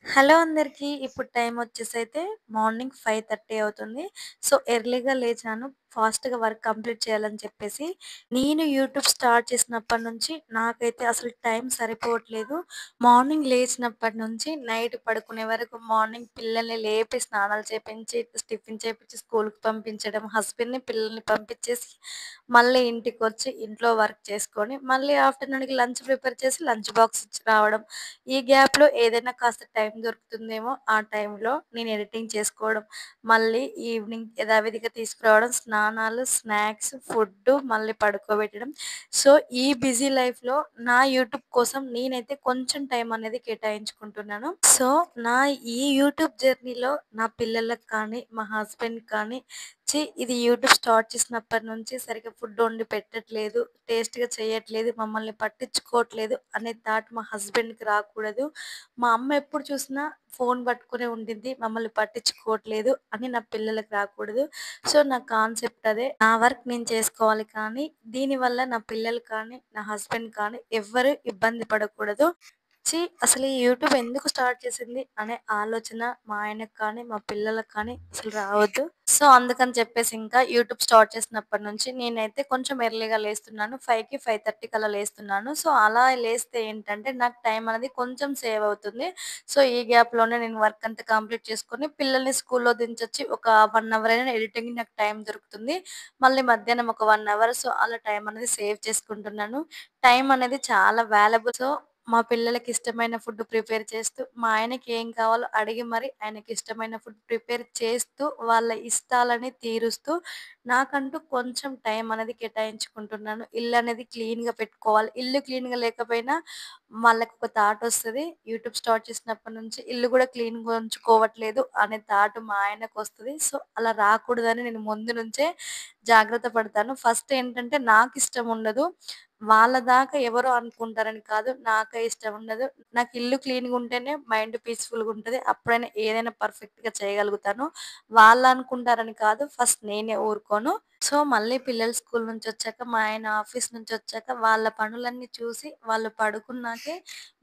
Hello అందరికీ. ఇప్పుడు time వచ్చేసైతే morning 5:30 అవుతుంది. సో, ఎర్లీగా లేచాను. ఫాస్ట్‌గా వర్క్ కంప్లీట్ చేయాలని చెప్పేసి. నేను యూట్యూబ్ స్టార్ట్ చేసినప్పటి నుంచి నాకైతే అసలు టైం సరిపోవట్లేదు. మార్నింగ్ లేచినప్పటి నుంచి నైట్ పడుకునే వరకు మార్నింగ్ పిల్లల్ని లేపి స్నానాలు చేపించి, టిఫిన్ చేపించి స్కూలుకి పంపించడం, హస్బెండ్‌ని, పిల్లల్ని పంపించేసి మళ్ళీ ఇంటికొచ్చి ఇంట్లో వర్క్ చేసుకొని, మళ్ళీ ఆఫ్టర్‌నూన్‌కి లంచ్ ప్రిపేర్ చేసి లంచ్ బాక్స్ ఇచ్చి రావడం. ఈ గ్యాప్‌లో ఏదైనా కాస్త టైం దొరుకుతుందేమో ఆ టైంలో నేను ఎడిటింగ్ చేసుకోవడం. మళ్ళీ ఈవినింగ్ యథావిధిగా తీసుకురావడం, స్నానాలు, స్నాక్స్, ఫుడ్డు, మళ్ళీ పడుకోబెట్టడం. సో, ఈ బిజీ లైఫ్‌లో నా యూట్యూబ్ కోసం నేనైతే కొంచెం టైం అనేది కేటాయించుకుంటున్నాను. సో, నా ఈ యూట్యూబ్ జర్నీలో నా పిల్లలకి కానీ, మా హస్బెండ్‌కి కానీ ఇది యూట్యూబ్ స్టార్ట్ చేసినప్పటి నుంచి సరిగ్గా ఫుడ్ వండి పెట్టట్లేదు, టేస్ట్‌గా చేయట్లేదు, మమ్మల్ని పట్టించుకోవట్లేదు అనే థాట్ మా హస్బెండ్‌కి రాకూడదు. మా అమ్మ ఎప్పుడు చూసినా ఫోను పట్టుకునే ఉండిద్ది. మమ్మల్ని పట్టించుకోవట్లేదు అని నా పిల్లలకి రాకూడదు. సో, నా కాన్సెప్ట్ అదే. నా వర్క్ నేను చేసుకోవాలి కానీ, దీనివల్ల నా పిల్లలు కానీ, నా హస్బెండ్ కానీ ఎవ్వరు ఇబ్బంది పడకూడదు. అసలు ఈ యూట్యూబ్ ఎందుకు స్టార్ట్ చేసింది అనే ఆలోచన మా ఆయనకు కానీ, మా పిల్లలకి కానీ అసలు రావద్దు. సో, అందుకని చెప్పేసి ఇంకా యూట్యూబ్ స్టార్ట్ చేసినప్పటి నుంచి నేనైతే కొంచెం ఎర్లీగా లేస్తున్నాను. 5కి, 5:30కి అలా లేస్తున్నాను. సో, అలా లేస్తే ఏంటంటే నాకు టైం అనేది కొంచెం సేవ్ అవుతుంది. సో, ఈ గ్యాప్‌లోనే నేను వర్క్ అంతా కంప్లీట్ చేసుకొని పిల్లల్ని స్కూల్‌లో దించొచ్చి ఒక 1 అవర్ అయినా ఎడిటింగ్‌కి నాకు టైం దొరుకుతుంది. మళ్ళీ మధ్యాహ్నం ఒక 1 అవర్ సో, అలా టైం అనేది సేవ్ చేసుకుంటున్నాను. టైం అనేది చాలా వాల్యుబుల్. సో, మా పిల్లలకి ఇష్టమైన ఫుడ్ ప్రిపేర్ చేస్తూ, మా ఆయనకి ఏం కావాలో అడిగి మరి ఆయనకి ఇష్టమైన ఫుడ్ ప్రిపేర్ చేస్తూ, వాళ్ళ ఇష్టాలని తీరుస్తూ, నాకంటూ కొంచెం టైం అనేది కేటాయించుకుంటున్నాను. ఇల్లనేది క్లీన్‌గా పెట్టుకోవాలి. ఇల్లు క్లీన్‌గా లేకపోయినా వాళ్ళకొక థాటొస్తది. యూట్యూబ్ స్టార్ట్ చేసినప్పటి నుంచి ఇల్లు గూడా క్లీన్‌గా ఉంచుకోవట్లేదు అనే థాట్ మా ఆయనకొస్తది. సో, అలా రాకూడదని నేను ముందు నుంచే జాగ్రత్త పడతాను. ఫస్ట్ ఏంటంటే నాకిష్టం ఉండదు. వాళ్ళ దాకా ఎవరో అనుకుంటారని కాదు. నాకే ఇష్టం ఉండదు. నాకు ఇల్లు క్లీన్‌గా ఉంటేనే మైండ్ పీస్‌ఫుల్‌గా ఉంటది. అప్పుడైనా ఏదైనా పర్ఫెక్ట్‌గా చేయగలుగుతాను. వాళ్ళు అనుకుంటారని కాదు. ఫస్ట్ నేనే ఊరుకోను. సో, మళ్ళీ పిల్లలు స్కూల్ నుంచొచ్చాక, మా ఆయన ఆఫీస్ నుంచొచ్చాక వాళ్ళ పనులన్నీ చూసి, వాళ్ళు పడుకున్నాకే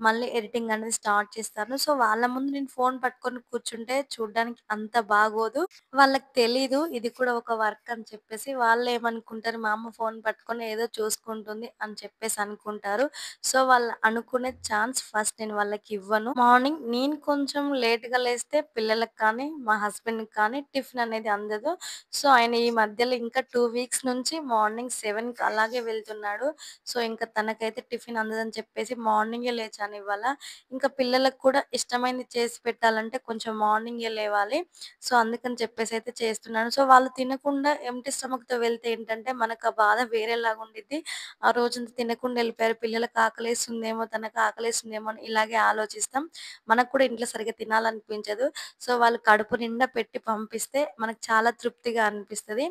మళ్ళీ ఎడిటింగ్ అనేది స్టార్ట్ చేస్తాను. సో, వాళ్ళ ముందు నేను ఫోను పట్టుకొని కూర్చుంటే చూడ్డానికి అంత బాగోదు. వాళ్ళకి తెలీదు ఇది కూడా ఒక వర్క్ అని చెప్పేసి. వాళ్ళేమనుకుంటారు మా అమ్మ ఫోను పట్టుకొని ఏదో చూసుకుంటుంది అని చెప్పేసి అనుకుంటారు. సో, వాళ్ళు అనుకునే ఛాన్స్ ఫస్ట్ నేను వాళ్ళకివ్వను. మార్నింగ్ నేను కొంచెం లేట్‌గా లేస్తే పిల్లలకి కానీ, మా హస్బెండ్‌కి కానీ టిఫిన్ అనేది అందదు. సో, ఆయన ఈ మధ్యలో ఇంకా 2 వీక్స్ నుంచి మార్నింగ్ 7కి అలాగే వెళ్తున్నాడు. సో, ఇంక తనకైతే టిఫిన్ అందదని చెప్పేసి మార్నింగే లేచాను ఇవాళ. ఇంకా పిల్లలకి కూడా ఇష్టమైనది చేసి పెట్టాలంటే కొంచెం మార్నింగే లేవాలి. సో, అందుకని చెప్పేసయితే చేస్తున్నాను. సో, వాళ్ళు తినకుండా ఎంప్టీ స్టమక్‌తో వెళ్తే ఏంటంటే, మనకు ఆ బాధ వేరేలాగా ఉండిద్ది. ఆ రోజంతా తినకుండా ఎళ్ళిపోయారు. పిల్లలకి ఆకలేస్తుందేమో, తనకు ఆకలేస్తుందేమో అని ఇలాగే ఆలోచిస్తాం. మనకు కూడా ఇంట్లో సరిగ్గా తినాలనిపించదు. సో, వాళ్ళు కడుపు నిండా పెట్టి పంపిస్తే మనకు చాలా తృప్తిగా అనిపిస్తది.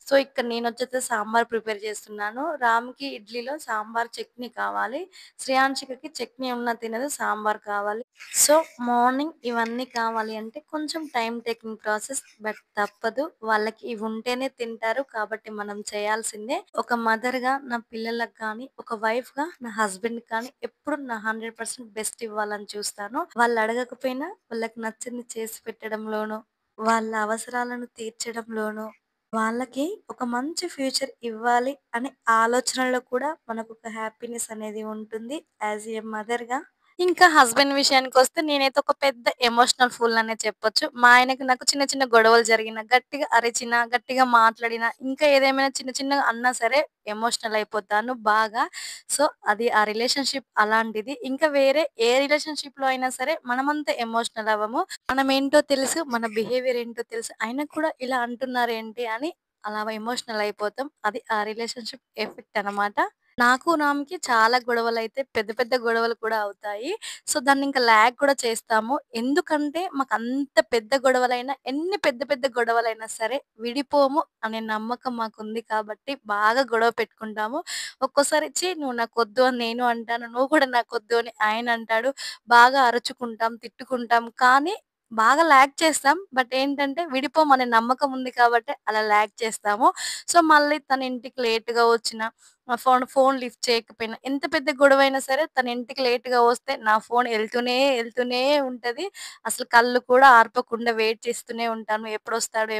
సో, ఇక్కడ నేనొచ్చేసి సాంబార్ ప్రిపేర్ చేస్తున్నాను. రామ్‌కి ఇడ్లీలో సాంబార్ చట్నీ కావాలి. శ్రేయాన్షికకి చట్నీ ఉన్నా తినదు, సాంబార్ కావాలి. సో, మార్నింగ్ ఇవన్నీ కావాలి అంటే కొంచెం టైమ్ టేకింగ్ ప్రాసెస్. బట్ తప్పదు. వాళ్ళకి ఇవుంటేనే తింటారు. కాబట్టి మనం చేయాల్సిందే. ఒక మదర్‌గా నా పిల్లలకి కానీ, ఒక వైఫ్‌గా నా హస్బెండ్‌కి కానీ ఎప్పుడు నా 100% బెస్ట్ ఇవ్వాలని చూస్తాను. వాళ్ళు అడగకపోయినా వాళ్ళకి నచ్చింది చేసి పెట్టడంలోనూ, వాళ్ళ అవసరాలను తీర్చడంలోనూ, వాళ్ళకి ఒక మంచి ఫ్యూచర్ ఇవ్వాలి అనే ఆలోచనలో కూడా మనకొక హ్యాపీనెస్ అనేది ఉంటుంది. యాస్ ఎ మదర్‌గా. ఇంకా హస్బెండ్ విషయానికొస్తే నేనైతే ఒక పెద్ద ఎమోషనల్ ఫూల్ అనే చెప్పొచ్చు. మా ఆయనకి నాకు చిన్న చిన్న గొడవలు జరిగినా, గట్టిగా అరిచినా, గట్టిగా మాట్లాడినా, ఇంకా ఏదేమైనా చిన్న చిన్నగా అన్నా సరే ఎమోషనల్ అయిపోతాను బాగా. సో, అది ఆ రిలేషన్‌షిప్ అలాంటిది. ఇంకా వేరే ఏ రిలేషన్‌షిప్‌లో అయినా సరే మనమంత ఎమోషనల్ అవ్వము. మనమేంటో తెలుసు, మన బిహేవియర్ ఏంటో తెలుసు. అయినా కూడా ఇలా అంటున్నారేంటి అని అలా ఎమోషనల్ అయిపోతాం. అది ఆ రిలేషన్‌షిప్ ఎఫెక్ట్ అనమాట. నాకు, రామ్‌కి చాలా గొడవలైతే పెద్ద పెద్ద గొడవలు కూడా అవుతాయి. సో, దాన్నింక లాగ్ కూడా చేస్తాము. ఎందుకంటే మాకంత పెద్ద గొడవలైనా, ఎన్ని పెద్ద పెద్ద గొడవలైనా సరే విడిపోము అనే నమ్మకం మాకుంది కాబట్టి బాగా గొడవ పెట్టుకుంటాము. ఒక్కోసారి నువ్వు నాకొద్దు అని నేను అంటాను. నువ్వు కూడా నాకొద్దు అని ఆయన అంటాడు. బాగా అరుచుకుంటాం, తిట్టుకుంటాం. కానీ బాగా లాగ్ చేస్తాం. బట్ ఏంటంటే విడిపోమనే నమ్మకం ఉంది కాబట్టి అలా లాగ్ చేస్తాము. సో, మళ్ళీ తను ఇంటికి లేట్‌గా వచ్చినా ఫోను లిఫ్ట్ చేయకపోయినా, ఎంత పెద్ద గొడవైనా సరే తన ఇంటికి లేట్‌గా వస్తే నా ఫోను ఎళ్తూనే ఉంటది. అసలు కళ్ళు కూడా ఆర్పకుండా వెయిట్ చేస్తూనే ఉంటాను. ఎప్పుడొస్తాడు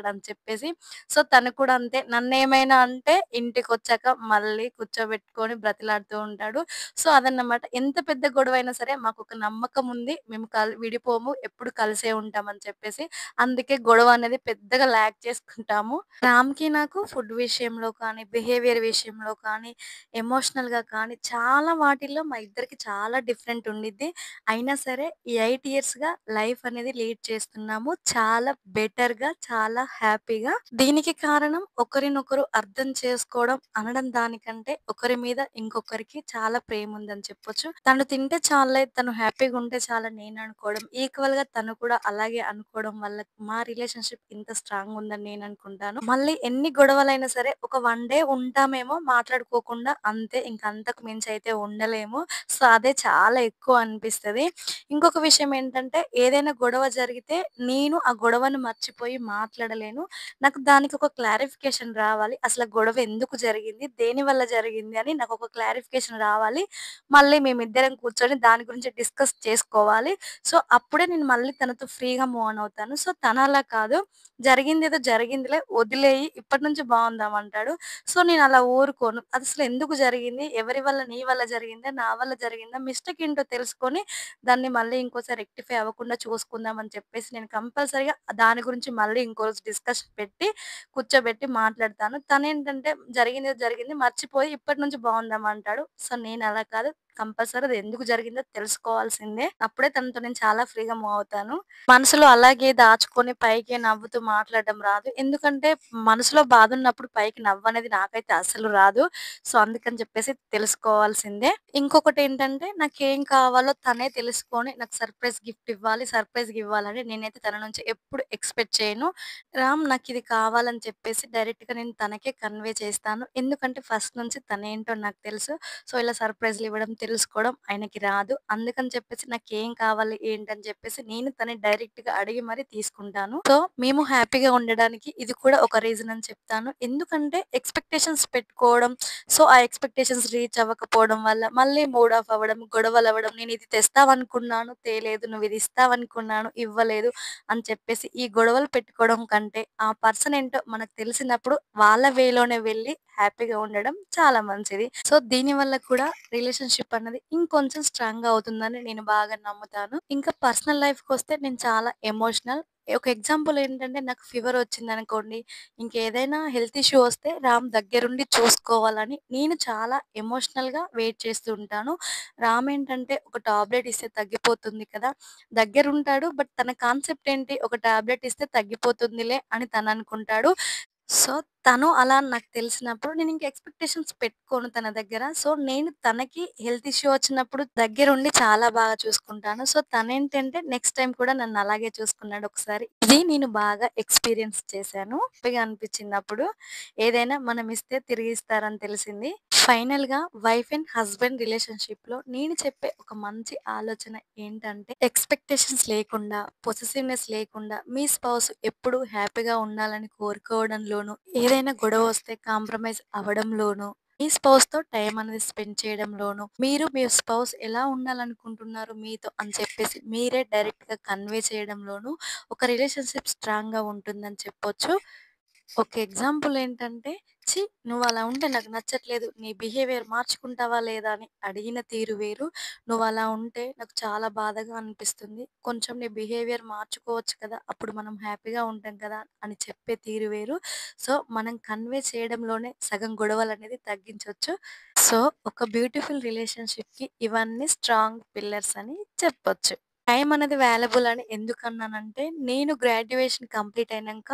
అని చెప్పేసి. సో, తను కూడా అంతే నన్నేమైనా అంటే ఇంటికొచ్చాక మళ్ళీ కూర్చోబెట్టుకొని బ్రతిలాడుతూ ఉంటాడు. సో, అదన్నమాట. ఎంత పెద్ద గొడవైనా సరే మాకొక నమ్మకం ఉంది. మేము విడిపోము. ఎప్పుడు కలిసే ఉంటామని చెప్పేసి. అందుకే గొడవ అనేది పెద్దగా ల్యాగ్ చేసుకుంటాము. రామ్‌కి నాకు ఫుడ్ విషయంలో కానీ, బిహేవియర్ విషయంలో కానీ, ఎమోషనల్‌గా కానీ చాలా వాటిల్లో మా ఇద్దరికి చాలా డిఫరెంట్ ఉండిద్ది. అయినా సరే ఈ 8 ఇయర్స్‌గా లైఫ్ అనేది లీడ్ చేస్తున్నాము. చాలా బెటర్‌గా, చాలా హ్యాపీగా. దీనికి కారణం ఒకరినొకరు అర్థం చేసుకోవడం అనడం దానికంటే ఒకరి మీద ఇంకొకరికి చాలా ప్రేముందని చెప్పొచ్చు. తను తింటే చాలులే, తను హ్యాపీగా ఉంటే చాలని నేను అనుకోవడం, ఈక్వల్‌గా తను కూడా అలాగే అనుకోవడం వల్ల మా రిలేషన్‌షిప్ ఇంత స్ట్రాంగ్ ఉందని నేను అనుకుంటాను. మళ్ళీ ఎన్ని గొడవలైనా సరే ఒక 1 డే ఉంటామేమో మాట్లాడుకోకుండా అంతే. ఇంక అంతకు మించి అయితే ఉండలేము. సో, అదే చాలా ఎక్కువ అనిపిస్తది. ఇంకొక విషయం ఏంటంటే ఏదైనా గొడవ జరిగితే నేను ఆ గొడవను మర్చిపోయి మాట్లాడలేను. నాకు దానికి ఒక క్లారిఫికేషన్ రావాలి. అసల గొడవ ఎందుకు జరిగింది? దేనివల్ల జరిగింది? అని నాకొక క్లారిఫికేషన్ రావాలి. మళ్ళీ మేమిద్దరం కూర్చొని దాని గురించి డిస్కస్ చేసుకోవాలి. సో, అప్పుడే నేను మళ్ళీ తనతో ఫ్రీగా మూవ్ ఆన్ అవుతాను. సో, తనలా కాదు. జరిగిందేదో జరిగిందిలే వదిలేయి ఇప్పటి నుంచి బావుందాం అంటాడు. సో, నేనలా ఊరుకోను. అదసలు ఎందుకు జరిగింది? ఎవరి వల్ల? నీ వల్ల జరిగిందా? నా వల్ల జరిగిందా? మిస్టేక్ ఏంటో తెలుసుకొని దాన్ని మళ్ళీ ఇంకోసారి రెక్టిఫై అవ్వకుండా చూసుకుందాం అని చెప్పేసి నేను కంపల్సరీగా దాని గురించి మళ్ళీ ఇంకో రోజు డిస్కషన్ పెట్టి కూర్చోబెట్టి మాట్లాడతాను. తనేంటంటే జరిగిందేదో జరిగింది మర్చిపోయి ఇప్పటి నుంచి బావుందాం అంటాడు. సో, నేనలా కాదు. కంపల్సరీ అది ఎందుకు జరిగిందో తెలుసుకోవాల్సిందే. అప్పుడే తనతో నేను చాలా ఫ్రీగా మూవ్ అవుతాను. మనసులో అలాగే దాచుకొని పైకే నవ్వుతూ మాట్లాడడం రాదు. ఎందుకంటే మనసులో బాధున్నప్పుడు పైకి నవ్వనేది నాకైతే అస్సలు రాదు. సో, అందుకని చెప్పేసి తెలుసుకోవాల్సిందే. ఇంకొకటేంటంటే నాకేం కావాలో తనే తెలుసుకొని నాకు సర్ప్రైజ్ గిఫ్ట్ ఇవ్వాలి, సర్ప్రైజ్‌గా ఇవ్వాలని నేనైతే తన నుంచి ఎప్పుడు ఎక్స్‌పెక్ట్ చేయను. రామ్ నాకిది కావాలని చెప్పేసి డైరెక్ట్‌గా నేను తనకే కన్వే చేస్తాను. ఎందుకంటే ఫస్ట్ నుంచి తనేంటో నాకు తెలుసు. సో, ఇలా సర్ప్రైజ్‌లు ఇవ్వడం, తెలుసుకోవడం ఆయనకి రాదు. అందుకని చెప్పేసి నాకేం కావాలి, ఏంటని చెప్పేసి నేను తనని డైరెక్ట్‌గా అడిగి మరి తీసుకుంటాను. సో, మేము హ్యాపీగా ఉండడానికి ఇది కూడా ఒక రీజన్ అని చెప్తాను. ఎందుకంటే ఎక్స్‌పెక్టేషన్స్ పెట్టుకోవడం, సో, ఆ ఎక్స్‌పెక్టేషన్స్ రీచ్ అవ్వకపోవడం వల్ల మళ్ళీ మూడ్ ఆఫ్ అవ్వడం, గొడవలవ్వడం, నేనిది తెస్తావనుకున్నాను తేలేదు, నువ్విది ఇస్తావనుకున్నాను ఇవ్వలేదు అని చెప్పేసి ఈ గొడవలు పెట్టుకోవడం కంటే, ఆ పర్సన్ ఏంటో మనకు తెలిసినప్పుడు వాళ్ళ వేలోనే వెళ్ళి హ్యాపీగా ఉండడం చాలా మంచిది. సో, దీనివల్ల కూడా రిలేషన్‌షిప్ అన్నది ఇంకొంచెం స్ట్రాంగ్‌గా అవుతుందని నేను బాగా నమ్ముతాను. ఇంకా పర్సనల్ లైఫ్‌కొస్తే నేను చాలా ఎమోషనల్. ఒక ఎగ్జాంపుల్ ఏంటంటే నాకు ఫీవర్ వచ్చిందనుకోండి, ఇంకేదైనా హెల్త్ ఇష్యూ వస్తే రామ్ దగ్గరుండి చూసుకోవాలని నేను చాలా ఎమోషనల్‌గా వెయిట్ చేస్తూ ఉంటాను. రామ్ ఏంటంటే ఒక టాబ్లెట్ ఇస్తే తగ్గిపోతుంది కదా! దగ్గరుంటాడు. బట్ తన కాన్సెప్ట్ ఏంటి? ఒక టాబ్లెట్ ఇస్తే తగ్గిపోతుందిలే అని తననుకుంటాడు. సో, తను అలా అని నాకు తెలిసినప్పుడు నేనింక ఎక్స్‌పెక్టేషన్స్ పెట్టుకోను తన దగ్గర. సో, నేను తనకి హెల్త్ ఇష్యూ వచ్చినప్పుడు దగ్గరుండి చాలా బాగా చూసుకుంటాను. సో, తనేంటంటే నెక్స్ట్ టైమ్ కూడా నన్ను అలాగే చూసుకున్నాడు ఒకసారి. ఇది నేను బాగా ఎక్స్‌పీరియన్స్ చేశాను. హ్యాపీగా అనిపించిందప్పుడు. ఏదైనా మనం ఇస్తే తిరిగిస్తారని తెలిసింది. ఫైనల్‌గా వైఫ్ అండ్ హస్బెండ్ రిలేషన్‌షిప్‌లో నేను చెప్పే ఒక మంచి ఆలోచన ఏంటంటే, ఎక్స్‌పెక్టేషన్స్ లేకుండా, పొసెసివ్‌నెస్ లేకుండా మీ స్పౌస్ ఎప్పుడూ హ్యాపీగా ఉండాలని కోరుకోవడంలోనూ, ఏదైనా గొడవొస్తే కాంప్రమైజ్ అవ్వడంలోనూ, మీ స్పౌస్‌తో టైమ్ అనేది స్పెండ్ చేయడంలోనూ, మీరు మీ స్పౌస్ ఎలా ఉండాలనుకుంటున్నారు మీతో అని చెప్పేసి మీరే డైరెక్ట్‌గా కన్వే చేయడంలోనూ, ఒక రిలేషన్‌షిప్ స్ట్రాంగ్‌గా ఉంటుందని చెప్పొచ్చు. ఒక ఎగ్జాంపుల్ ఏంటంటే, "ఛీ! నువ్వలా ఉంటే నాకు నచ్చట్లేదు. నీ బిహేవియర్ మార్చుకుంటావా లేదా?" అని అడిగిన తీరు వేరు. "నువ్వలా ఉంటే నాకు చాలా బాధగా అనిపిస్తుంది. కొంచెం నీ బిహేవియర్ మార్చుకోవచ్చు కదా! అప్పుడు మనం హ్యాపీగా ఉంటాం కదా!" అని చెప్పే తీరు వేరు. సో, మనం కన్వే చేయడంలోనే సగం గొడవలనేది తగ్గించొచ్చు. సో, ఒక బ్యూటిఫుల్ రిలేషన్‌షిప్‌కి ఇవన్నీ స్ట్రాంగ్ పిల్లర్స్ అని చెప్పొచ్చు. టైం అనేది వాల్యుబుల్ అని ఎందుకన్నానంటే, నేను గ్రాడ్యుయేషన్ కంప్లీట్ అయినంక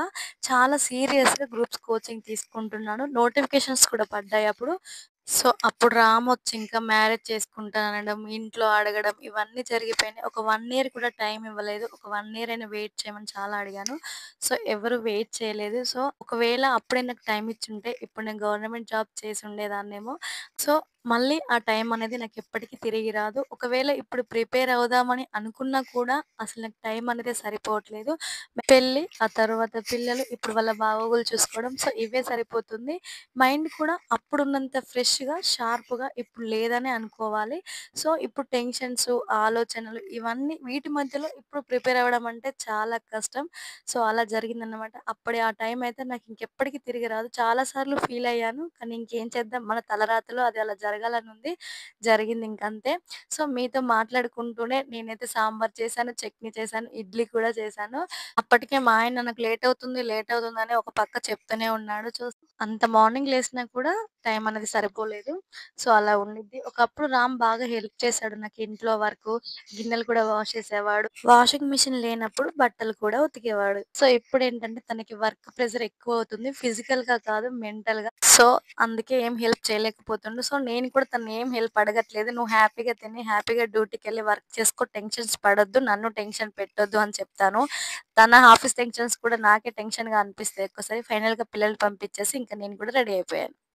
చాలా సీరియస్‌గా గ్రూప్స్ కోచింగ్ తీసుకుంటున్నాను. నోటిఫికేషన్స్ కూడా పడ్డాయి అప్పుడు. సో, అప్పుడు రామొచ్చి ఇంకా మ్యారేజ్ చేసుకుంటాననడం, ఇంట్లో అడగడం ఇవన్నీ జరిగిపోయినాయి. ఒక 1 ఇయర్ కూడా టైం ఇవ్వలేదు. ఒక 1 ఇయర్ అయినా వెయిట్ చేయమని చాలా అడిగాను. సో, ఎవరు వెయిట్ చేయలేదు. సో, ఒకవేళ అప్పుడే నాకు టైం ఇచ్చుంటే ఇప్పుడు నేను గవర్నమెంట్ జాబ్ చేసుండేదాన్నేమో. సో, మళ్ళీ ఆ టైం అనేది నాకెప్పటికి తిరిగి రాదు. ఒకవేళ ఇప్పుడు ప్రిపేర్ అవుదామని అనుకున్నా కూడా అసలు నాకు టైం అనేది సరిపోవట్లేదు. పెళ్లి, ఆ తర్వాత పిల్లలు, ఇప్పుడు వాళ్ళ బాగోగులు చూసుకోవడం. సో, ఇవే సరిపోతుంది. మైండ్ కూడా అప్పుడున్నంత ఫ్రెష్‌గా, షార్ప్‌గా ఇప్పుడు లేదనే అనుకోవాలి. సో, ఇప్పుడు టెన్షన్స్, ఆలోచనలు ఇవన్నీ వీటి మధ్యలో ఇప్పుడు ప్రిపేర్ అవ్వడం అంటే చాలా కష్టం. సో, అలా జరిగిందనమాట. అప్పుడే ఆ టైం అయితే నాకు ఇంకెప్పటికి తిరిగి రాదు. చాలా సార్లు ఫీల్ అయ్యాను. కానీ ఇంకేం చేద్దాం, మన తలరాతలో అది అలా జరగాలనుంది. జరిగింది ఇంకంతే. సో, మీతో మాట్లాడుకుంటూనే నేనైతే సాంబార్ చేశాను, చట్నీ చేశాను, ఇడ్లీ కూడా చేశాను. అప్పటికే మా ఆయన నాకు లేట్ అవుతుంది, లేట్ అవుతుందని ఒక పక్క చెప్తూనే ఉన్నాడు. అంత మార్నింగ్ లేసినా కూడా టైం అనేది సరిపోలేదు. సో, అలా ఉండిద్ది. ఒకప్పుడు రామ్ బాగా హెల్ప్ చేశాడు నాకు ఇంట్లో వర్కు. గిన్నెలు కూడా వాష్ చేసేవాడు. వాషింగ్ మిషన్ లేనప్పుడు బట్టలు కూడా ఉతికేవాడు. సో, ఇప్పుడేంటంటే తనకి వర్క్ ప్రెషర్ ఎక్కువవుతుంది. ఫిజికల్‌గా కాదు మెంటల్‌గా. సో, అందుకే ఏం హెల్ప్ చేయలేకపోతుండు. సో, నేను కూడా తనని ఏం హెల్ప్ అడగట్లేదు. "నువ్వు హ్యాపీగా తిని, హ్యాపీగా డ్యూటీకెళ్ళి వర్క్ చేసుకో. టెన్షన్స్ పడొద్దు. నన్ను టెన్షన్ పెట్టొద్దు" అని చెప్తాను. తన ఆఫీస్ టెన్షన్స్ కూడా నాకే టెన్షన్‌గా అనిపిస్తాయి ఒక్కోసారి. ఫైనల్‌గా పిల్లల్ని పంపించేసి ఇంక నేను కూడా రెడీ అయిపోయాను.